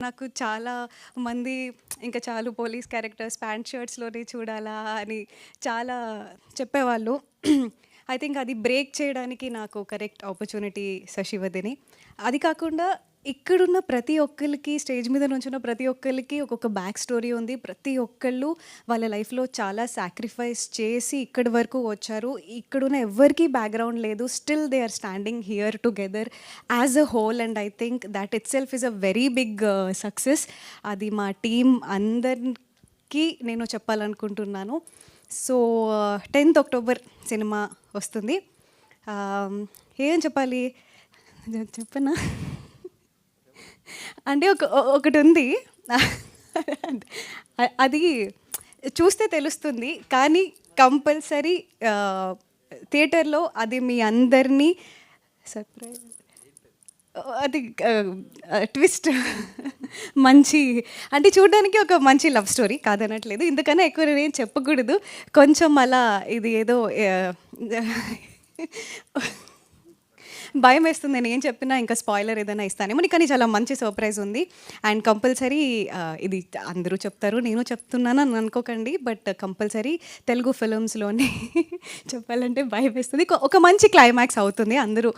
నాకు చాలా మంది ఇంకా చాలు పోలీస్ క్యారెక్టర్స్ ప్యాంట్ షర్ట్స్‌లోనే చూడాలా అని చాలా చెప్పేవాళ్ళు. ఐ థింక్ అది బ్రేక్ చేయడానికి నాకు కరెక్ట్ ఆపర్చునిటీ 'శశివదనే'. అది కాకుండా ఇక్కడున్న ప్రతి ఒక్కళ్ళకి స్టేజ్ మీద నుంచున్న ప్రతి ఒక్కళ్ళకి ఒక్కొక్క బ్యాక్ స్టోరీ ఉంది. ప్రతి ఒక్కళ్ళు వాళ్ళ లైఫ్‌లో చాలా సాక్రిఫైస్ చేసి ఇక్కడి వరకు వచ్చారు. ఇక్కడున్న ఎవ్వరికీ బ్యాక్‌గ్రౌండ్ లేదు. Still they are standing here together as a whole and I think that itself is a very big success. అది మా టీమ్ అందరికి నేను చెప్పాలనుకుంటున్నాను. సో 10th అక్టోబర్ సినిమా వస్తుంది. ఏం చెప్పాలి? చెప్పనా? అంటే ఒకటుంది. అది చూస్తే తెలుస్తుంది. కానీ కంపల్సరీ థియేటర్‌లో అది మీ అందరినీ సర్ప్రైజ్ అది ట్విస్ట్ మంచి అంటే చూడడానికి ఒక మంచి లవ్ స్టోరీ కాదనట్లేదు. ఇంతకన్నా ఎక్కువ నేనేం చెప్పకూడదు. కొంచెం అలా ఇది ఏదో భయమేస్తుంది. నేనేం చెప్పినా ఇంకా స్పాయిలర్ ఏదైనా ఇస్తానేమో. కానీ చాలా మంచి సర్ప్రైజ్ ఉంది. అండ్ కంపల్సరీ ఇది అందరూ చెప్తారు, నేను చెప్తున్నాను అని అనుకోకండి. బట్ కంపల్సరీ తెలుగు ఫిల్మ్స్‌లోనే చెప్పాలంటే భయమేస్తుంది. ఒక మంచి క్లైమాక్స్ అవుతుంది. అందరూ